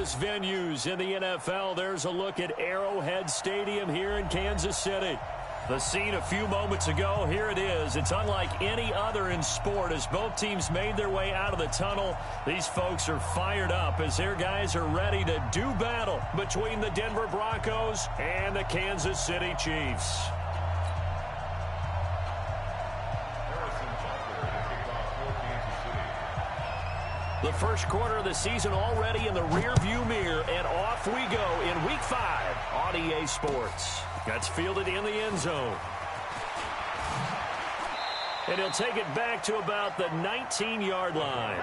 biggest venues in the NFL. There's a look at Arrowhead Stadium here in Kansas City. The scene a few moments ago, here it is. It's unlike any other in sport as both teams made their way out of the tunnel. These folks are fired up as their guys are ready to do battle between the Denver Broncos and the Kansas City Chiefs. The first quarter of the season already in the rearview mirror, and off we go in Week 5 on EA Sports. That's fielded in the end zone. And he'll take it back to about the 19-yard line.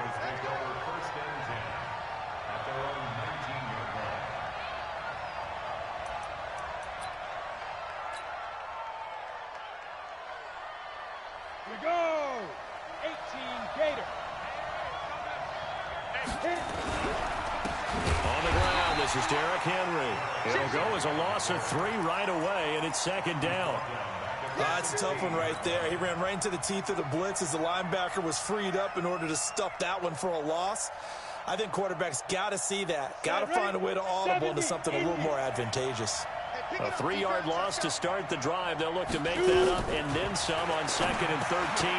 We go! 18 Gator. On the ground, this is Derrick Henry. It'll go as a loss of 3 right away, and it's second down. That's a tough one right there. He ran right into the teeth of the blitz as the linebacker was freed up in order to stuff that one for a loss. I think quarterbacks got to see that. Got to find a way to audible into something a little more advantageous. A 3-yard loss to start the drive. They'll look to make that up and then some on 2nd and 13.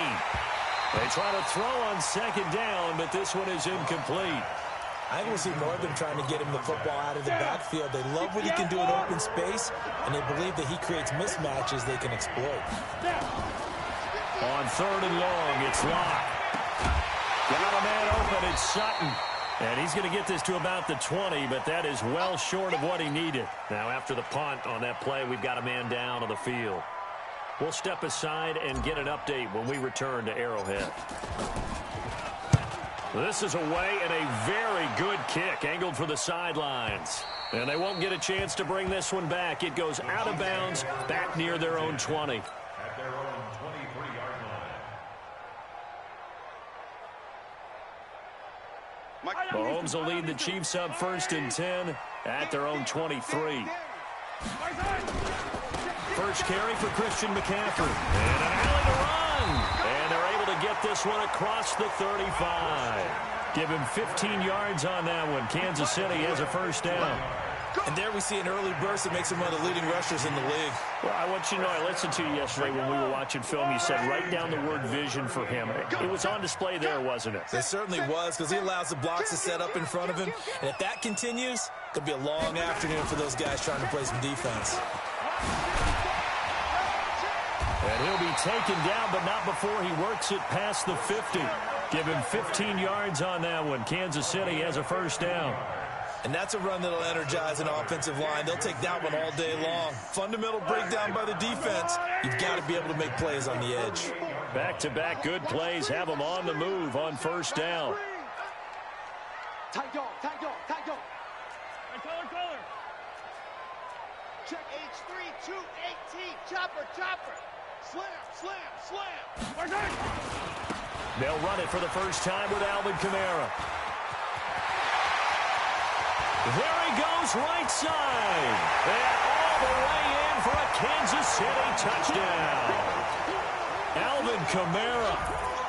They try to throw on 2nd down, but this one is incomplete. I think we'll see more of them trying to get him the football out of the backfield. They love what he can do in open space, and they believe that he creates mismatches they can exploit. On 3rd and long, it's Locke. Got a man open, it's Sutton. And he's going to get this to about the 20, but that is well short of what he needed. Now, after the punt on that play, we've got a man down on the field. We'll step aside and get an update when we return to Arrowhead. This is away and a very good kick, angled for the sidelines. And they won't get a chance to bring this one back. It goes out of bounds, back near their own 20. At their own 23-yard line. Mahomes will lead the Chiefs up 1st and 10 at their own 23. First carry for Christian McCaffrey. And an alley to run. And they're able to get this one across the 35. Give him 15 yards on that one. Kansas City has a first down. And there we see an early burst that makes him one of the leading rushers in the league. Well, I want you to know, I listened to you yesterday when we were watching film. You said write down the word vision for him. It was on display there, wasn't it? It certainly was, because he allows the blocks to set up in front of him. And if that continues, it could be a long afternoon for those guys trying to play some defense. And he'll be taken down, but not before he works it past the 50. Give him 15 yards on that one. Kansas City has a first down. And that's a run that'll energize an offensive line. They'll take that one all day long. Fundamental breakdown by the defense. You've got to be able to make plays on the edge. Back-to-back good plays have them on the move on first down. Tight dog, tight dog, tight dog. Color. Check H3, 218. Chopper. Slam. They'll run it for the first time with Alvin Kamara. There he goes, right side. And all the way in for a Kansas City touchdown. Alvin Kamara,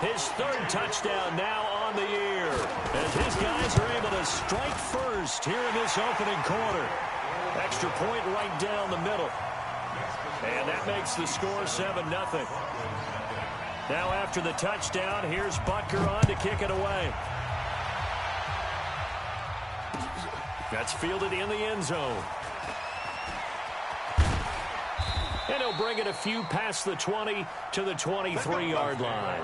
his 3rd touchdown now on the year, as his guys are able to strike first here in this opening quarter. Extra point right down the middle. And that makes the score 7-0. Now after the touchdown, here's Butker on to kick it away. That's fielded in the end zone. And he'll bring it a few past the 20 to the 23-yard line.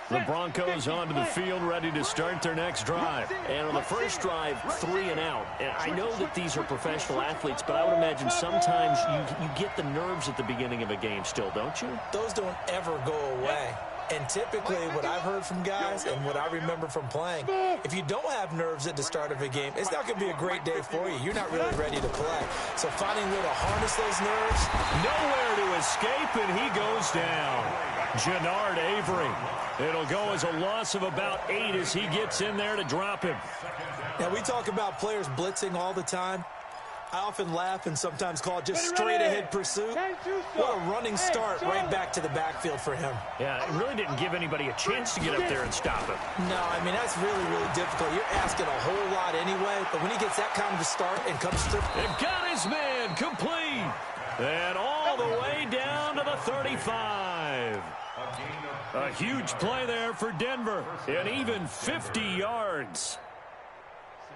The Broncos onto the field, ready to start their next drive. And on the first drive, 3 and out. And I know that these are professional athletes, but I would imagine sometimes you get the nerves at the beginning of a game still, don't you? Those don't ever go away. And typically, what I've heard from guys and what I remember from playing, if you don't have nerves at the start of a game, it's not going to be a great day for you. You're not really ready to play. So finding a way to harness those nerves. Nowhere to escape, and he goes down. Jannard Avery. It'll go as a loss of about 8 as he gets in there to drop him. Now, we talk about players blitzing all the time. I often laugh and sometimes call it just straight-ahead pursuit. What a running start right back to the backfield for him. Yeah, it really didn't give anybody a chance to get up there and stop him. No, I mean, that's really, really difficult. You're asking a whole lot anyway, but when he gets that kind of a start and comes through. They've got his man complete. And all the way down to the 35. A huge play there for Denver. And even 50 yards.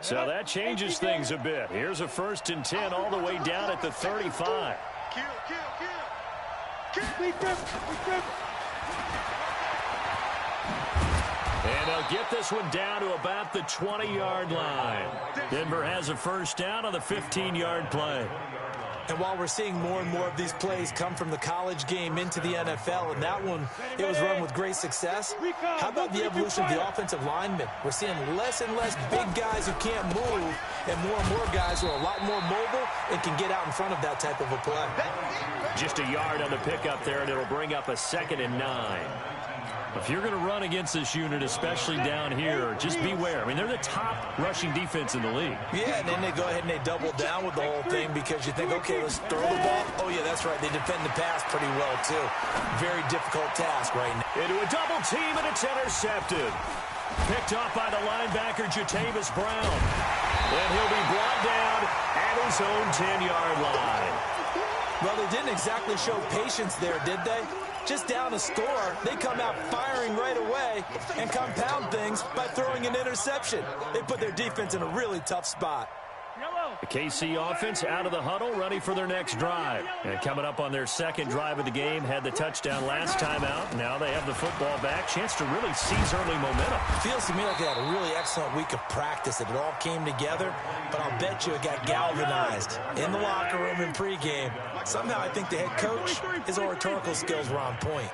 So that changes things a bit. Here's a 1st and 10 all the way down at the 35. And they'll get this one down to about the 20-yard line. Denver has a 1st down on the 15-yard play. And while we're seeing more and more of these plays come from the college game into the NFL, and that one, it was run with great success, how about the evolution of the offensive linemen? We're seeing less and less big guys who can't move and more guys who are a lot more mobile and can get out in front of that type of a play. Just a yard on the pickup there, and it'll bring up a 2nd and 9. If you're going to run against this unit, especially down here, just beware. I mean, they're the top rushing defense in the league. Yeah, and then they go ahead and they double down with the whole thing because you think, okay, let's throw the ball. Oh, yeah, that's right. They defend the pass pretty well, too. Very difficult task right now. Into a double team, and it's intercepted. Picked off by the linebacker, Jatavis Brown. And he'll be brought down at his own 10-yard line. Well, they didn't exactly show patience there, did they? Just down a score, they come out firing right away and compound things by throwing an interception. They put their defense in a really tough spot. The KC offense out of the huddle, ready for their next drive. And coming up on their 2nd drive of the game, had the touchdown last time out. Now they have the football back. Chance to really seize early momentum. Feels to me like they had a really excellent week of practice. It all came together, but I'll bet you it got galvanized in the locker room in pregame. Somehow I think the head coach, his oratorical skills were on point.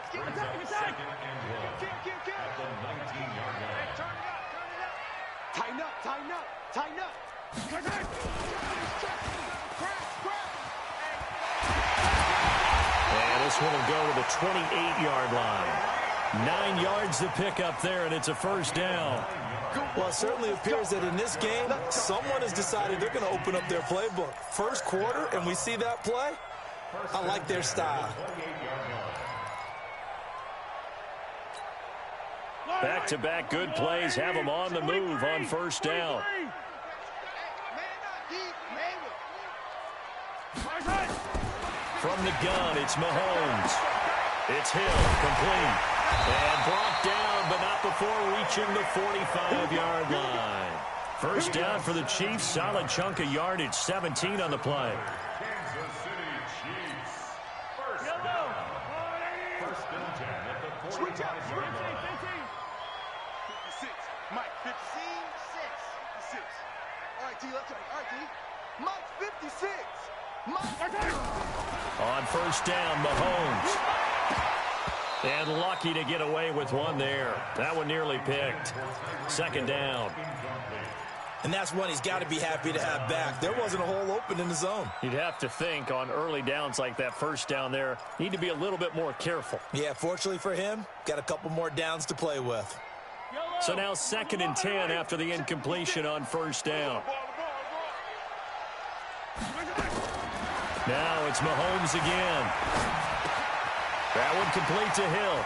Tighten up, tighten up, tighten up. And this one will go to the 28-yard line. 9 yards to pick up there, and it's a 1st down. Well, it certainly appears that in this game, someone has decided they're going to open up their playbook. 1st quarter, and we see that play. I like their style. Back-to-back good plays have them on the move on 1st down. From the gun, it's Mahomes. It's Hill, complete. And brought down, but not before reaching the 45-yard line. 1st down for the Chiefs. Solid chunk of yardage, 17 on the play. Kansas City Chiefs. 1st down. 1st and 10 at the 45-yard line. 56. Mike, 56. 56. All right, D, let's go. All right, D. Mike, 56. On 1st down, Mahomes. And lucky to get away with one there. That one nearly picked. 2nd down. And that's one he's got to be happy to have back. There wasn't a hole open in the zone. You'd have to think on early downs like that 1st down there, need to be a little bit more careful. Yeah, fortunately for him, got a couple more downs to play with. So now 2nd and 10 after the incompletion on 1st down. Now it's Mahomes again. That one complete to Hill.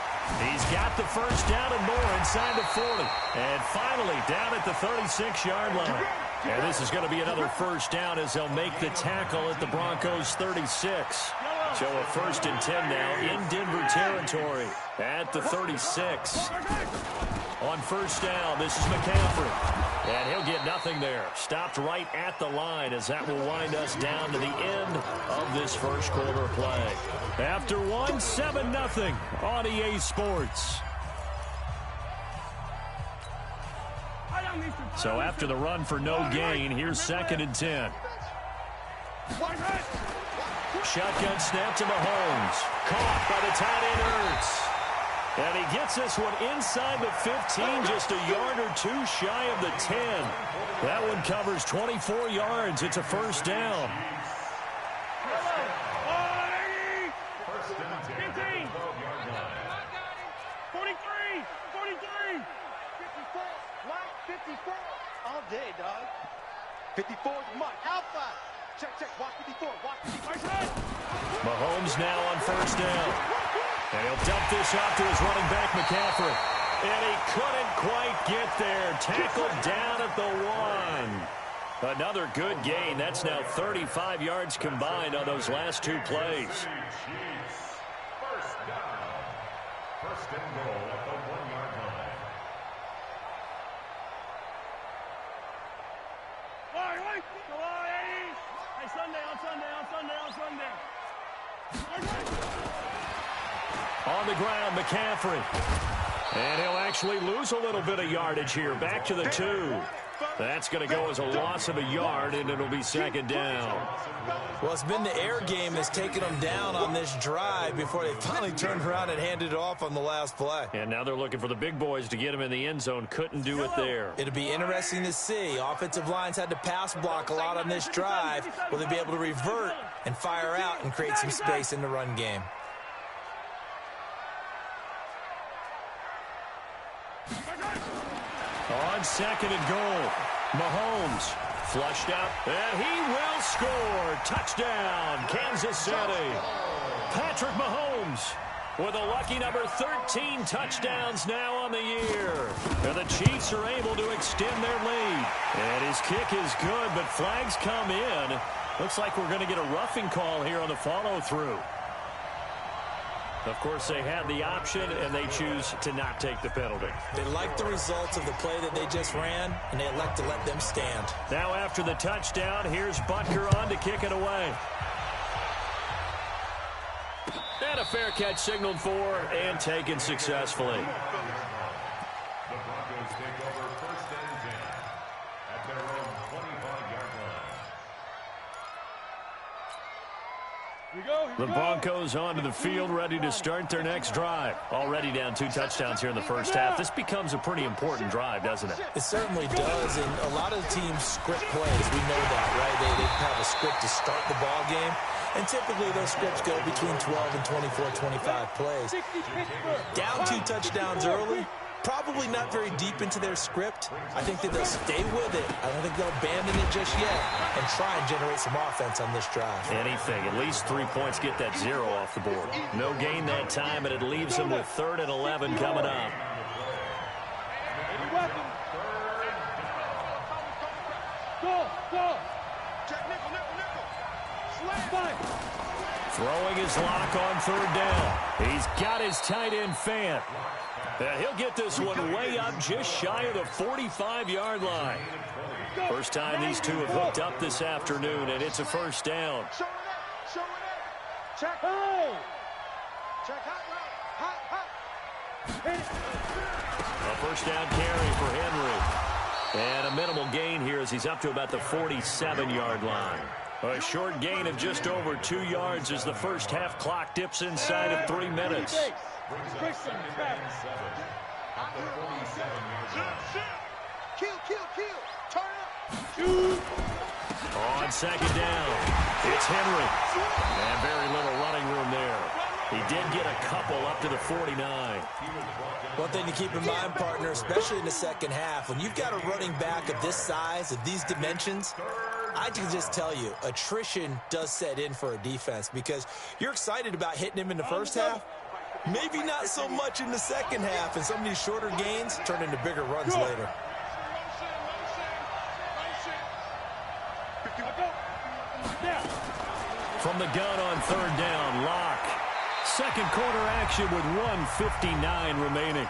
He's got the 1st down and more inside the 40. And finally down at the 36-yard line. And this is going to be another 1st down as they'll make the tackle at the Broncos 36. So a 1st and 10 now in Denver territory at the 36. On 1st down, this is McCaffrey. And he'll get nothing there. Stopped right at the line as that will wind us down to the end of this 1st quarter play. After 7-0 on EA Sports. So after the run for no gain, here's 2nd and 10. Shotgun snap to Mahomes. Caught by the tight end Ertz. And he gets this one inside the 15, just a yard or two shy of the 10. That one covers 24 yards. It's a 1st down. 54 all day, dog. 54 is Mike. Alpha. Check. Watch 54. Watch 54. Mahomes now on first down. And he'll dump this off to his running back, McCaffrey. And he couldn't quite get there. Tackled down at the 1. Another good gain. That's now 35 yards combined on those last 2 plays. First down. First and goal at the 1-yard line. Hey, Sunday. On the ground, McCaffrey. And he'll actually lose a little bit of yardage here. Back to the 2. That's going to go as a loss of a yard, and it'll be second down. Well, it's been the air game that's taken them down on this drive before they finally turned around and handed it off on the last play. And now they're looking for the big boys to get him in the end zone. Couldn't do it there. It'll be interesting to see. Offensive lines had to pass block a lot on this drive. Will they be able to revert and fire out and create some space in the run game? On second and goal, Mahomes flushed out, and he will score. Touchdown, Kansas City. Patrick Mahomes with a lucky number 13 touchdowns now on the year. And the Chiefs are able to extend their lead. And his kick is good, but flags come in. Looks like we're going to get a roughing call here on the follow-through. Of course, they had the option, and they choose to not take the penalty. They like the results of the play that they just ran, and they elect to let them stand. Now after the touchdown, here's Butker on to kick it away. And a fair catch signaled for and taken successfully. The Broncos take over first and 10 at their own 25-yard line. The Broncos onto the field, ready to start their next drive. Already down 2 touchdowns here in the first half. This becomes a pretty important drive, doesn't it? It certainly does, and a lot of teams script plays. We know that, right? They have a script to start the ball game, and typically those scripts go between 12 and 24, 25 plays. Down 2 touchdowns early, probably not very deep into their script. I think that they'll stay with it. I don't think they'll abandon it just yet and try and generate some offense on this drive. Anything. At least 3 points, get that 0 off the board. No gain that time, and it leaves them with 3rd and 11 coming up. Throwing his lock on 3rd down. He's got his tight end Fant. And he'll get this one way up just shy of the 45-yard line. First time these two have hooked up this afternoon, and it's a first down. Show it up. Check. Check hot. A first down carry for Henry. And a minimal gain here as he's up to about the 47-yard line. A short gain of just over 2 yards as the first half clock dips inside of 3 minutes. Kill. Turn up. On second down, it's Henry. And very little running room there. He did get a couple up to the 49. One thing to keep in mind, partner, especially in the second half, when you've got a running back of this size, of these dimensions, I can just tell you, attrition does set in for a defense because you're excited about hitting him in the first half. Maybe not so much in the second half, and some of these shorter gains turn into bigger runs later. From the gun on 3rd down, Locke. Second quarter action with 1:59 remaining.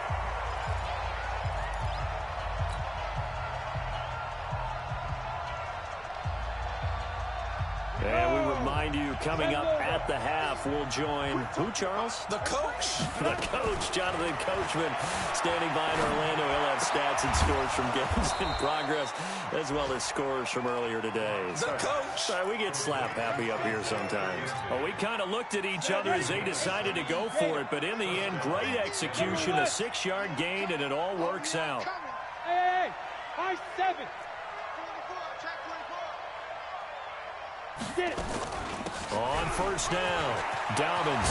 And we remind you, coming up at the half, we'll join who, Charles? The coach. The coach, Jonathan Coachman, standing by in Orlando. He'll have stats and scores from games in progress, as well as scores from earlier today. The coach. Sorry, we get slap happy up here sometimes. Well, we kind of looked at each other as they decided to go for it, but in the end, great execution, a 6-yard gain, and it all works out. Hey, high 7. Get it. On first down, Dobbins.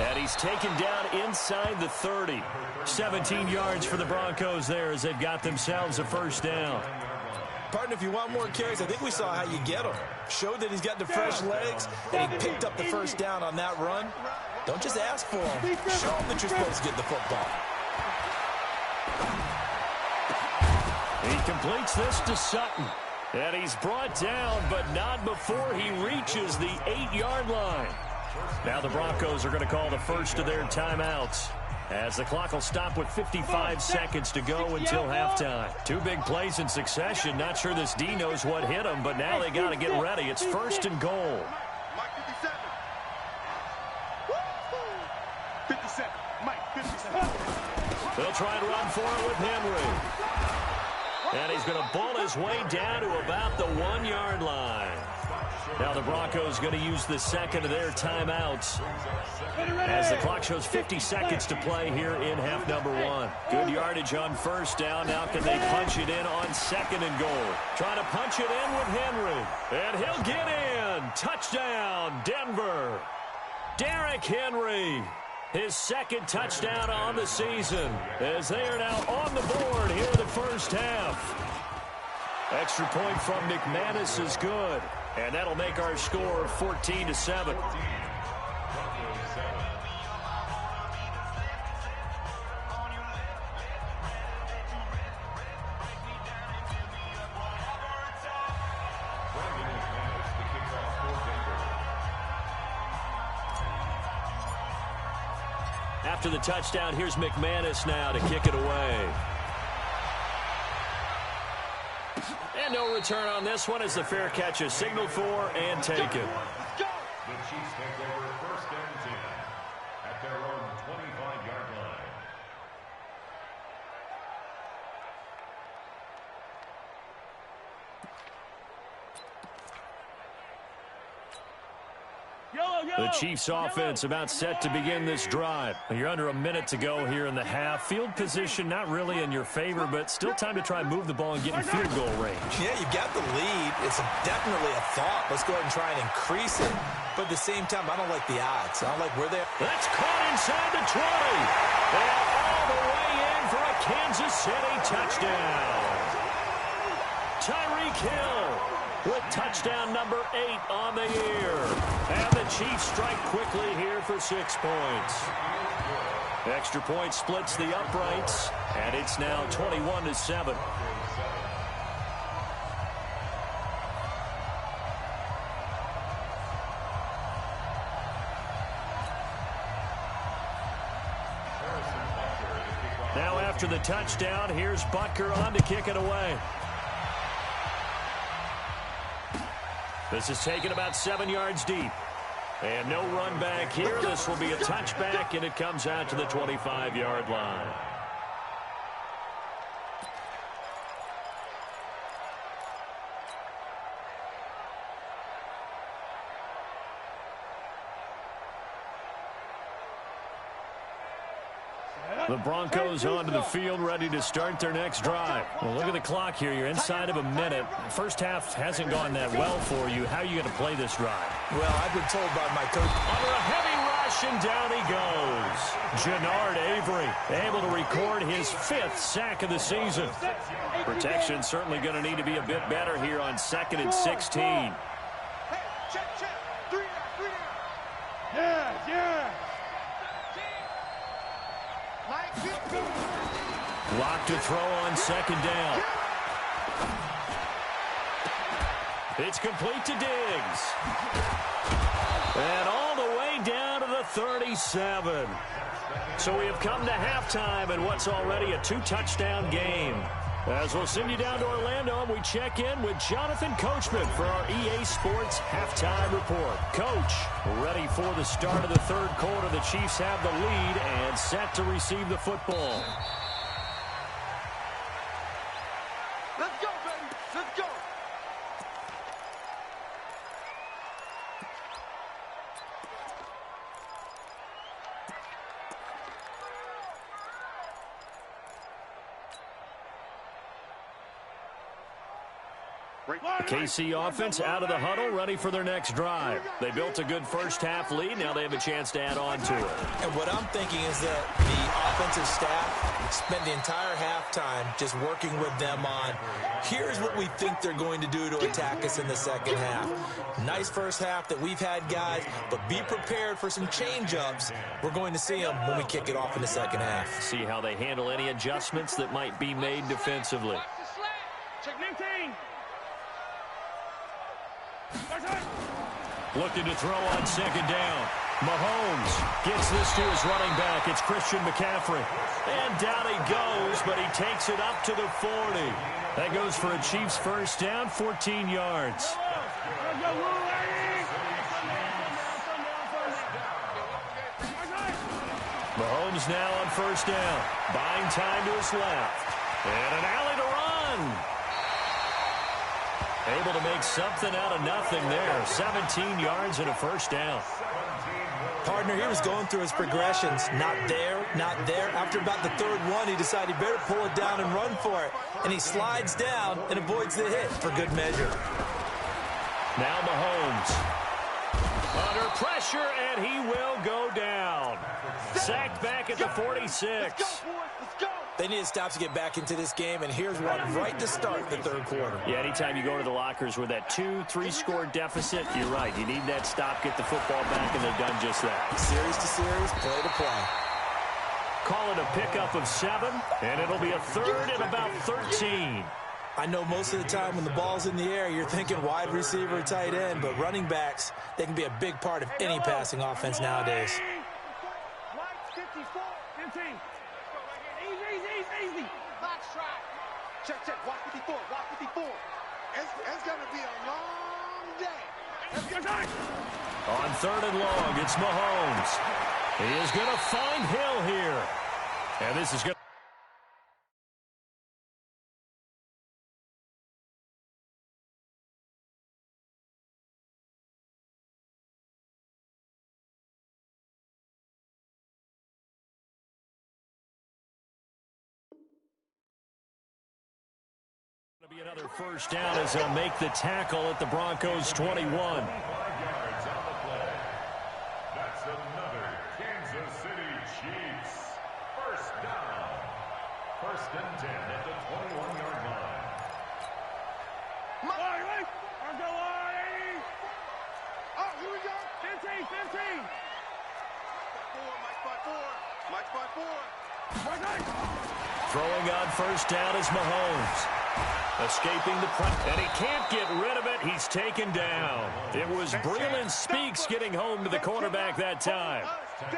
And he's taken down inside the 30. 17 yards for the Broncos there as they've got themselves a first down. partner, if you want more carries, I think we saw how you get them. Showed that he's got the fresh legs, and he picked up the first down on that run. Don't just ask for them. Show them that you're supposed to get the football. He completes this to Sutton. And he's brought down, but not before he reaches the 8-yard line. Now the Broncos are going to call the first of their timeouts, as the clock will stop with 55 seconds to go until halftime. Two big plays in succession. Not sure this D knows what hit him, but now they got to get ready. It's first and goal. Mike 57. 57. Mike 57. They'll try and run for it with Henry. And he's going to bull his way down to about the 1-yard line. Now the Broncos going to use the second of their timeouts, as the clock shows 50 seconds to play here in half number 1. Good yardage on first down. Now can they punch it in on second and goal? Trying to punch it in with Henry. And he'll get in. Touchdown, Denver. Derrick Henry. His second touchdown on the season, as they are now on the board here in the first half. Extra point from McManus is good, and that'll make our score 14-7. After the touchdown, here's McManus now to kick it away. And no return on this one, as the fair catch is signaled for and taken. The Chiefs take over first and 10 at their own 25-yard line. The Chiefs offense about set to begin this drive. You're under a minute to go here in the half. Field position not really in your favor, but still time to try and move the ball and get in field goal range. Yeah, you've got the lead. It's definitely a thought. Let's go ahead and try and increase it. But at the same time, I don't like the odds. I don't like where they're. That's caught inside the 20. And all the way in for a Kansas City touchdown. Tyreek Hill with touchdown number 8 on the year. And the Chiefs strike quickly here for 6 points. Extra point splits the uprights, and it's now 21-7. Now after the touchdown, here's Butker on to kick it away. This is taken about 7 yards deep. And no run back here. This will be a touchback, and it comes out to the 25-yard line. The Broncos onto the field, ready to start their next drive. Well, look at the clock here. You're inside of a minute. First half hasn't gone that well for you. How are you going to play this drive? Well, I've been told by my coach. Under a heavy rush, and down he goes. Jannard Avery able to record his 5th sack of the season. Protection certainly going to need to be a bit better here on 2nd and 16. Hey, check. 3 down. Yeah. Lock to throw on 2nd down. It's complete to Diggs. And all the way down to the 37. So we have come to halftime in what's already a 2-touchdown game. As we'll send you down to Orlando, and we check in with Jonathan Coachman for our EA Sports Halftime Report. Coach, ready for the start of the 3rd quarter. The Chiefs have the lead and set to receive the football. Let's go, baby. Let's go. The KC offense out of the huddle, ready for their next drive. They built a good first-half lead. Now they have a chance to add on to it. And what I'm thinking is that the offensive staff spent the entire halftime just working with them on, here's what we think they're going to do to attack us in the second half. Nice first half that we've had, guys, but be prepared for some change-ups. We're going to see them when we kick it off in the second half. See how they handle any adjustments that might be made defensively. Check 19. Looking to throw on second down. Mahomes gets this to his running back. It's Christian McCaffrey. And down he goes, but he takes it up to the 40. That goes for a Chiefs first down, 14 yards. Mahomes now on first down. Buying time to his left. And an alley to run. Able to make something out of nothing there. 17 yards and a first down. Partner, he was going through his progressions. Not there, not there. After about the third one, he decided he better pull it down and run for it. And he slides down and avoids the hit for good measure. Now Mahomes. Under pressure, and he will go down. Sacked back at the 46. They need to stop to get back into this game, and here's one right to start the third quarter. Yeah, anytime you go to the lockers with that 2-3 score deficit, you're right. You need that stop, get the football back, and they've done just that. Series to series, play to play. Call it a pickup of 7, and it'll be a third and about 13. I know most of the time when the ball's in the air, you're thinking wide receiver, tight end, but running backs, they can be a big part of any passing offense nowadays. Easy. Box try. Check. Walk 54. It's going to be a long day. On third and long, it's Mahomes. He is going to find Hill here. And this is going to be another first down as they'll make the tackle at the Broncos 21. That's another Kansas City Chiefs first down. First and 10 at the 21-yard line. Oh, here we go. 15. Mike 5-4. Throwing on first down is Mahomes. Escaping the press, and he can't get rid of it. He's taken down. It was Breeland Speaks getting home to the quarterback that time.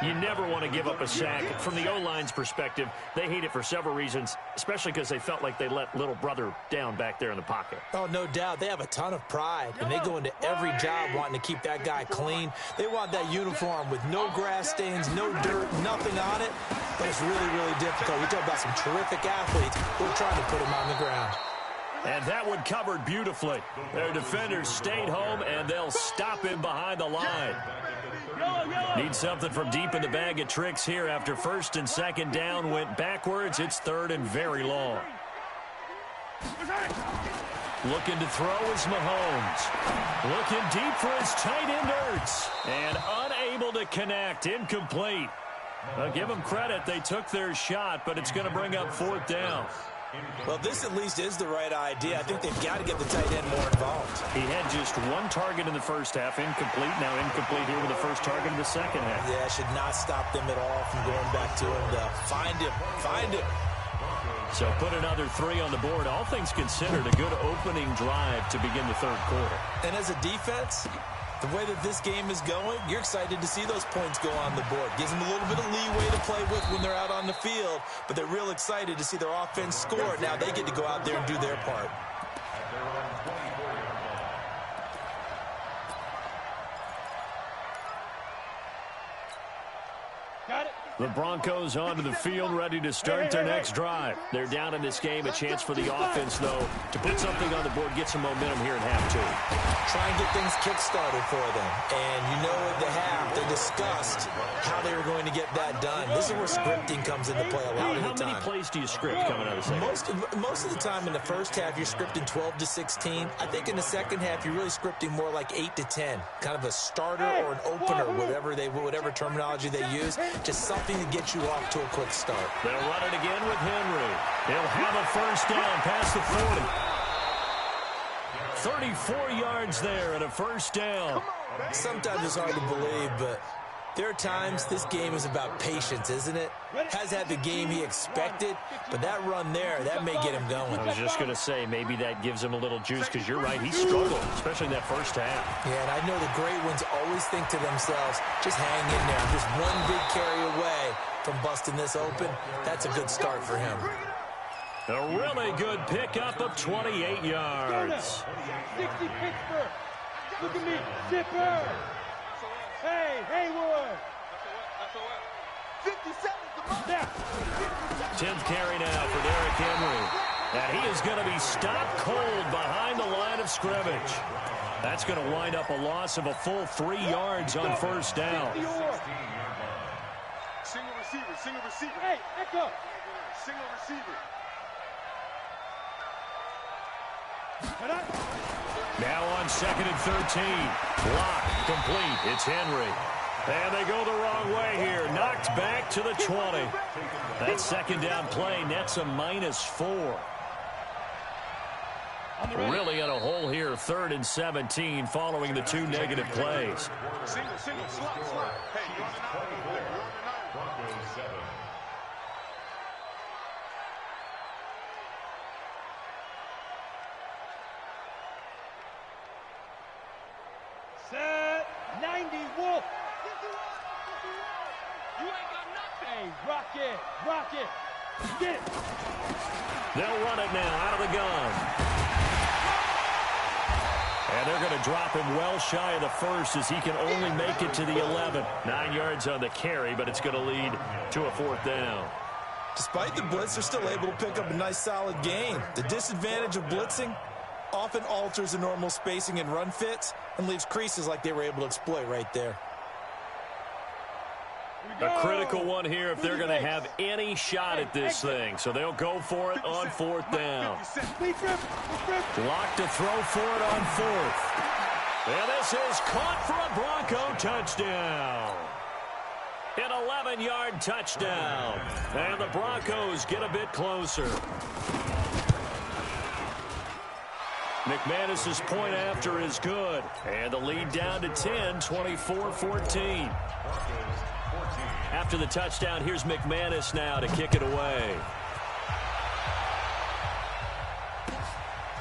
You never want to give up a sack. From the O-line's perspective, they hate it for several reasons, especially because they felt like they let little brother down back there in the pocket. Oh, no doubt. They have a ton of pride, and they go into every job wanting to keep that guy clean. They want that uniform with no grass stains, no dirt, nothing on it. But it's really, really difficult. We talk about some terrific athletes. We're trying to put him on the ground. And that one covered beautifully. Their defenders stayed home, and they'll stop him behind the line. Need something from deep in the bag of tricks here after first and second down went backwards. It's third and very long. Looking to throw is Mahomes. Looking deep for his tight end Ertz. And unable to connect. Incomplete. I'll give them credit. They took their shot, but it's going to bring up fourth down. Well, this at least is the right idea. I think they've got to get the tight end more involved. He had just one target in the first half, incomplete. Now incomplete here with the first target in the second half. Yeah, should not stop them at all from going back to him to find him. So put another 3 on the board. All things considered, a good opening drive to begin the third quarter. And as a defense, the way that this game is going, you're excited to see those points go on the board. Gives them a little bit of leeway to play with when they're out on the field, but they're real excited to see their offense score. Now they get to go out there and do their part. Got it. The Broncos onto the field, ready to start their next drive. They're down in this game. A chance for the offense, though, to put something on the board, get some momentum here in half 2. Try and get things kick-started for them. And you know at the half, they discussed how they were going to get that done. This is where scripting comes into play a lot of the time. How many plays do you script coming out of the second? Most of the time in the first half, you're scripting 12 to 16. I think in the second half, you're really scripting more like 8 to 10. Kind of a starter or an opener, whatever terminology they use. Just something to get you off to a quick start. They'll run it again with Henry. He'll have a first down past the 40. 34 yards there and a first down. Sometimes it's hard to believe, but there are times this game is about patience, isn't it? Has had the game he expected, but that run there, that may get him going. I was just going to say, maybe that gives him a little juice, because you're right, he struggled, especially in that first half. Yeah, and I know the great ones always think to themselves, just hang in there. I'm just one big carry away from busting this open. That's a good start for him. A really good pickup of 28 yards. 60 Pittsburgh. Look at me. Zipper. Hey, Haywood. 57 Now. 10th carry now for Derrick Henry. And he is going to be stopped cold behind the line of scrimmage. That's going to wind up a loss of a full 3 yards on first down. Single receiver. Hey, echo. Single receiver. Now on 2nd and 13. Block complete. It's Henry. And they go the wrong way here. Knocked back to the 20. That second down play nets a -4. Really in a hole here. 3rd and 17 following the 2 negative plays. Single, slot. Hey, you're on the 9. Broncos 7. Set. 90 Wolf. You ain't got nothing. Hey, rock it. Get it. They'll run it now out of the gun. And they're going to drop him well shy of the first as he can only make it to the 11. 9 yards on the carry, but it's going to lead to a 4th down. Despite the blitz, they're still able to pick up a nice, solid gain. The disadvantage of blitzing often alters the normal spacing and run fits and leaves creases like they were able to exploit right there. A critical one here if they're going to have any shot at this thing. So they'll go for it on 4th down. Block to throw for it on 4th. And this is caught for a Bronco touchdown. An 11-yard touchdown. And the Broncos get a bit closer. McManus's point after is good. And the lead down to 10, 24-14. After the touchdown, here's McManus now to kick it away.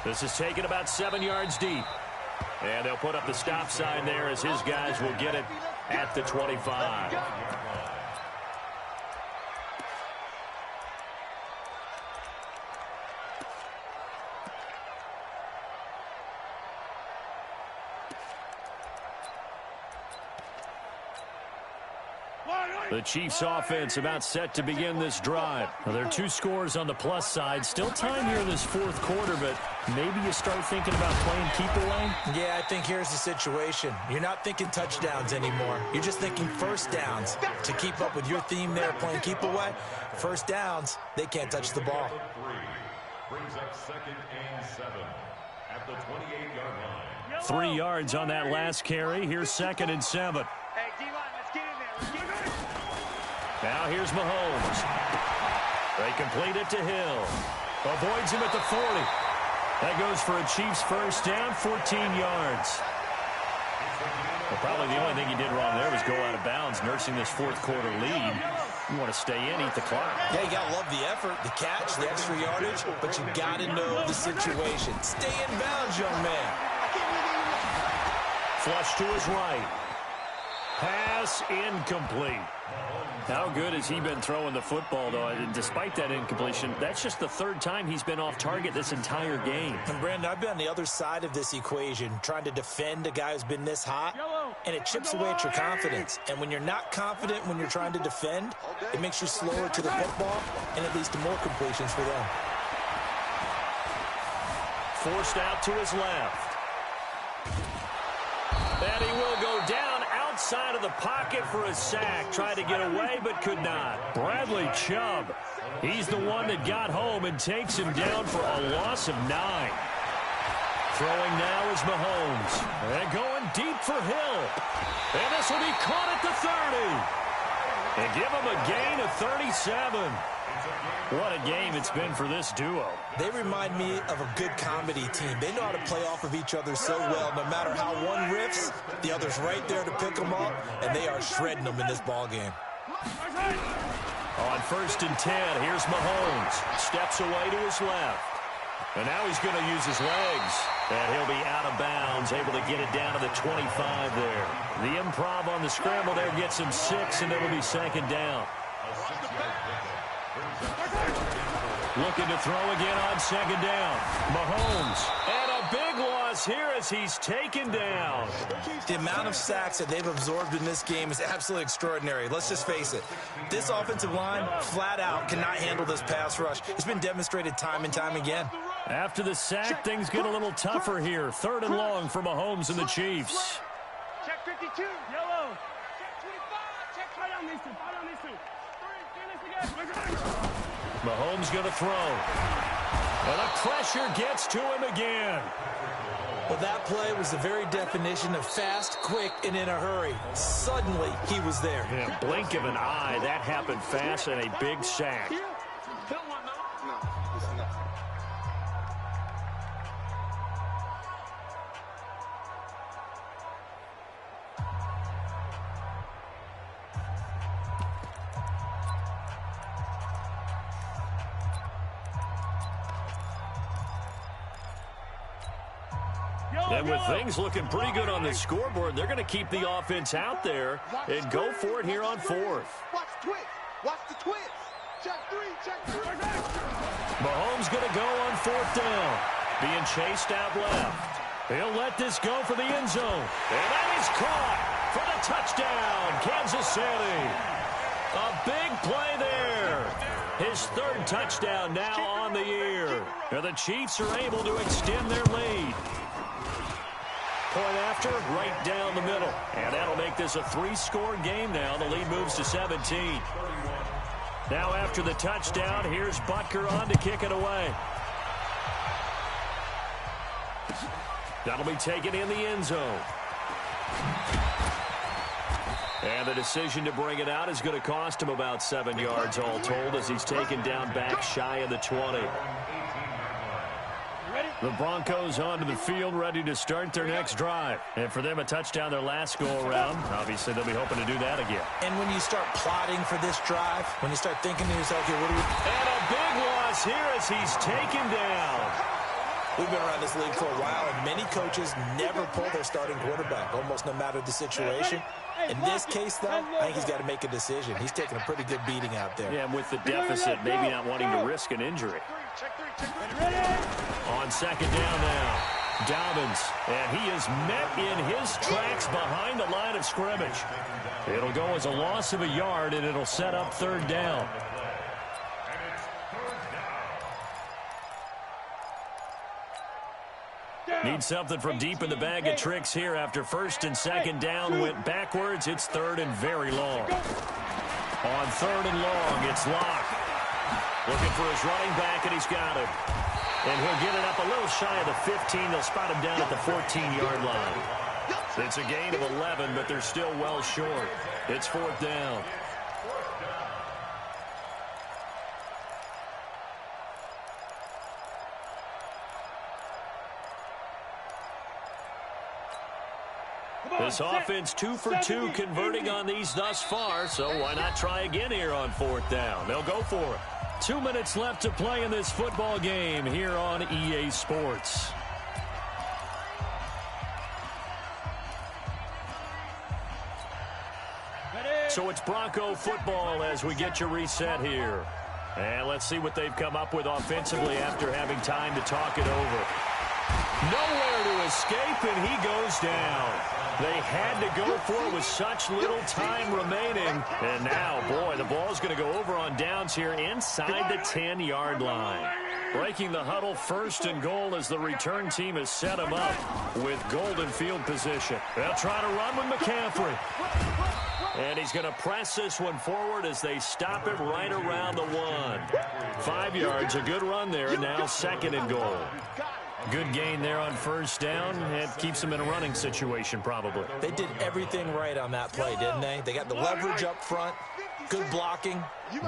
This is taken about 7 yards deep. And they'll put up the stop sign there as his guys will get it at the 25. The Chiefs offense about set to begin this drive. Well, there are 2 scores on the plus side. Still time here in this 4th quarter, but maybe you start thinking about playing keep away? Yeah, I think here's the situation. You're not thinking touchdowns anymore. You're just thinking first downs. To keep up with your theme there, playing keep away, first downs, they can't touch the ball. Brings up 2nd and 7 at the 28-yard line. 3 yards on that last carry. Here's 2nd and 7. Hey, D-line, let's get in there. Now here's Mahomes. They complete it to Hill. Avoids him at the 40. That goes for a Chiefs first down, 14 yards. Well, probably the only thing he did wrong there was go out of bounds, nursing this 4th quarter lead. You want to stay in, eat the clock. Yeah, you got to love the effort, the catch, the extra yardage, but you got to know the situation. Stay in bounds, young man. Flush to his right. Pass incomplete. How good has he been throwing the football, though? Despite that incompletion, that's just the 3rd time he's been off target this entire game. And, Brandon, I've been on the other side of this equation, trying to defend a guy who's been this hot, and it chips away at your confidence. And when you're not confident when you're trying to defend, it makes you slower to the football, and it leads to more completions for them. Forced out to his left. And he will go down outside of the pocket for a sack. Tried to get away, but could not. Bradley Chubb. He's the one that got home and takes him down for a loss of 9. Throwing now is Mahomes. And going deep for Hill. And this will be caught at the 30. And give him a gain of 37. What a game it's been for this duo. They remind me of a good comedy team. They know how to play off of each other so well. No matter how one riffs, the other's right there to pick them up, and they are shredding them in this ball game. On 1st and 10, here's Mahomes. Steps away to his left. And now he's going to use his legs. And he'll be out of bounds, able to get it down to the 25 there. The improv on the scramble there gets him 6, and it'll be 2nd down. Looking to throw again on 2nd down. Mahomes. And a big loss here as he's taken down. The amount of sacks that they've absorbed in this game is absolutely extraordinary. Let's just face it. This offensive line, flat out, cannot handle this pass rush. It's been demonstrated time and time again. After the sack, things get a little tougher here. 3rd and long for Mahomes and the Chiefs. Check 52. Yellow. Check 25. Check right on these two. Right on these two. 3. Do this again. Mahomes going to throw. And the pressure gets to him again. Well, that play was the very definition of fast, quick, and in a hurry. Suddenly, he was there. Yeah, blink of an eye. That happened fast and a big sack. No, listen up. And with things looking pretty good on the scoreboard, they're going to keep the offense out there and go for it here on 4th. Watch twist. Watch the twist. Check 3. Check 3. Mahomes going to go on 4th down. Being chased out left. He'll let this go for the end zone. And that is caught for the touchdown, Kansas City. A big play there. His 3rd touchdown now on the year. And the Chiefs are able to extend their lead. Point after, right down the middle. And that'll make this a 3-score game now. The lead moves to 17. Now after the touchdown, here's Butker on to kick it away. That'll be taken in the end zone. And the decision to bring it out is going to cost him about 7 yards all told as he's taken down back shy of the 20. The Broncos onto the field, ready to start their next drive. And for them, a touchdown their last go-around. Obviously, they'll be hoping to do that again. And when you start plotting for this drive, when you start thinking to yourself, okay, what do we... And a big loss here as he's taken down. We've been around this league for a while, and many coaches never pull their starting quarterback, almost no matter the situation. In this case, though, I think he's got to make a decision. He's taking a pretty good beating out there. Yeah, and with the deficit, maybe not wanting to risk an injury. On 2nd down now, Dobbins, and he is met in his tracks behind the line of scrimmage. It'll go as a loss of a yard, and it'll set up 3rd down. Need something from deep in the bag of tricks here after 1st and 2nd down went backwards. It's 3rd and very long. On 3rd and long, it's Locke. Looking for his running back, and he's got it. And he'll get it up a little shy of the 15. They'll spot him down at the 14-yard line. It's a gain of 11, but they're still well short. It's 4th down. This offense 2 for 2 converting on these thus far, so why not try again here on 4th down? They'll go for it. 2 minutes left to play in this football game here on EA Sports. So it's Bronco football as we get you reset here. And let's see what they've come up with offensively after having time to talk it over. Nowhere to escape, and he goes down. They had to go for it with such little time remaining. And now, boy, the ball's going to go over on downs here inside the 10-yard line. Breaking the huddle, 1st and goal as the return team has set him up with golden field position. They'll try to run with McCaffrey. And he's going to press this one forward as they stop it right around the 1. 5 yards, a good run there, and now 2nd and goal. Good gain there on 1st down. It keeps them in a running situation probably. They did everything right on that play, didn't they? They got the leverage up front, good blocking,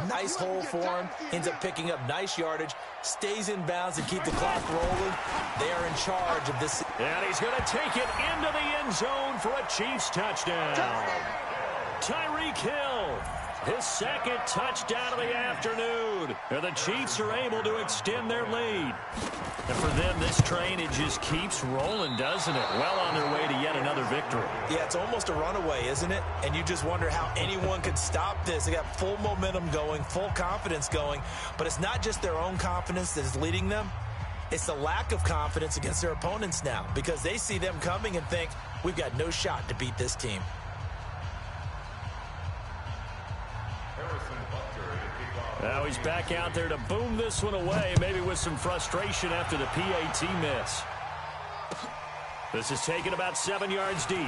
nice hole for him, ends up picking up nice yardage, stays in bounds and keep the clock rolling. They are in charge of this. And he's going to take it into the end zone for a Chiefs touchdown. Tyreek Hill, his 2nd touchdown of the afternoon. And the Chiefs are able to extend their lead. And for them, this train, it just keeps rolling, doesn't it? Well on their way to yet another victory. Yeah, it's almost a runaway, isn't it? And you just wonder how anyone could stop this. They got full momentum going, full confidence going. But it's not just their own confidence that is leading them. It's the lack of confidence against their opponents now because they see them coming and think, we've got no shot to beat this team. Now he's back out there to boom this one away, maybe with some frustration after the PAT miss. This is taken about 7 yards deep.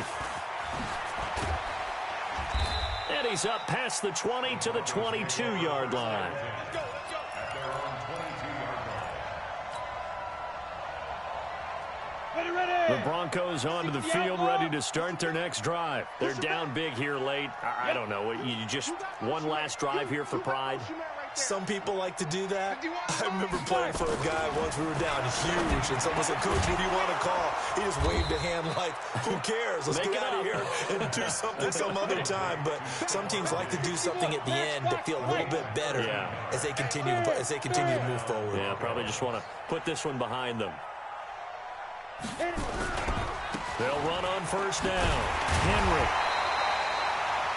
And he's up past the 20 to the 22-yard line. The Broncos onto the field, ready to start their next drive. They're down big here late. I don't know. You just one last drive here for pride. Some people like to do that. I remember playing for a guy once. We were down huge, and someone said, Coach, what do you want to call? He just waved a hand like, who cares? Let's get out of here and do something some other time. But some teams like to do something at the end to feel a little bit better as they continue to move forward. Yeah, probably just want to put this one behind them. They'll run on 1st down. Henry.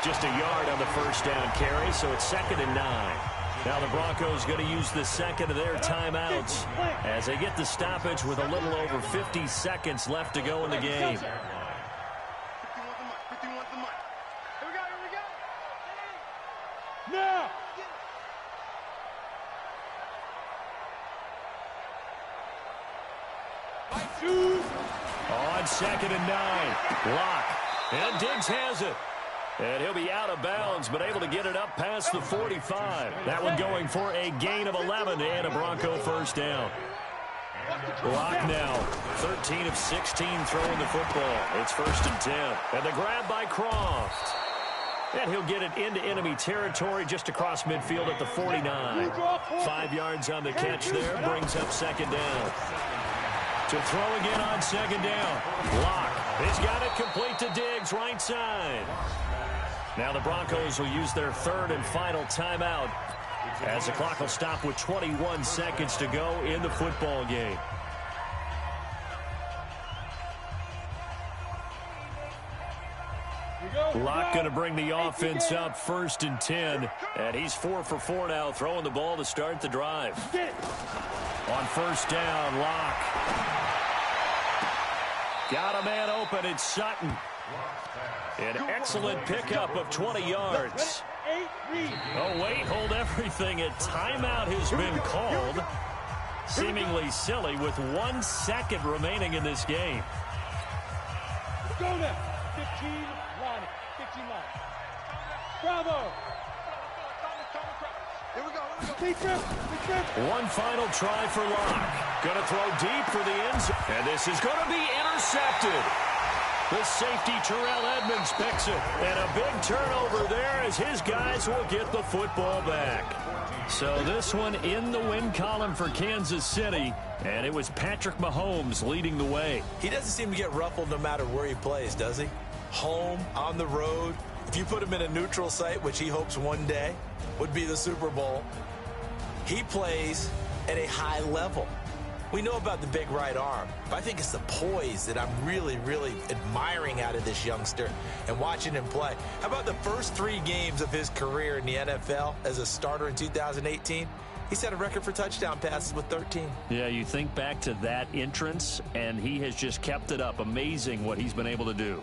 Just a yard on the 1st down carry, so it's 2nd and 9. Now the Broncos going to use the 2nd of their timeouts as they get the stoppage with a little over 50 seconds left to go in the game. Now! On 2nd and 9. Lock. And Diggs has it. And he'll be out of bounds, but able to get it up past the 45. That one going for a gain of 11 and a Bronco 1st down. Lock now. 13 of 16 throwing the football. It's 1st and 10. And the grab by Croft. And he'll get it into enemy territory just across midfield at the 49. 5 yards on the catch there. Brings up 2nd down. To throw again on 2nd down. Lock. He's got it complete to Diggs, right side. Now the Broncos will use their 3rd and final timeout as the clock will stop with 21 seconds to go in the football game. Locke going to bring the offense up 1st and 10. And he's 4 for 4 now, throwing the ball to start the drive. On 1st down, Locke. Got a man open. It's Sutton. An excellent pickup of 20 yards. Oh, wait, hold everything. A timeout has been called. Seemingly silly with 1 second remaining in this game. Go now. 15 line. 15 line. Bravo. Here we go. One final try for Locke. Going to throw deep for the end zone. And this is going to be intercepted. The safety, Terrell Edmonds, picks it. And a big turnover there as his guys will get the football back. So this one in the win column for Kansas City. And it was Patrick Mahomes leading the way. He doesn't seem to get ruffled no matter where he plays, does he? Home, on the road. If you put him in a neutral site, which he hopes one day would be the Super Bowl, he plays at a high level. We know about the big right arm, but I think it's the poise that I'm really, really admiring out of this youngster and watching him play. How about the first 3 games of his career in the NFL as a starter in 2018? He set a record for touchdown passes with 13. Yeah, you think back to that entrance, and he has just kept it up. Amazing what he's been able to do.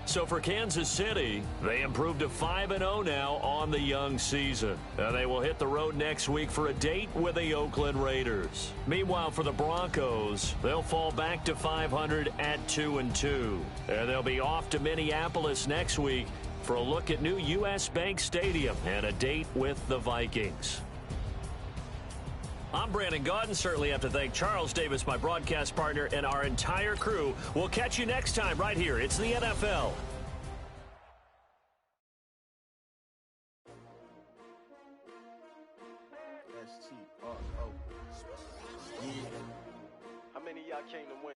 So for Kansas City, they improved to 5-0 now on the young season. They will hit the road next week for a date with the Oakland Raiders. Meanwhile, for the Broncos, they'll fall back to 500 at 2-2. And they'll be off to Minneapolis next week for a look at new U.S. Bank Stadium and a date with the Vikings. I'm Brandon Gaudin. Certainly have to thank Charles Davis, my broadcast partner, and our entire crew. We'll catch you next time right here. It's the NFL. That's cheap. Yeah. How many of y'all came to win?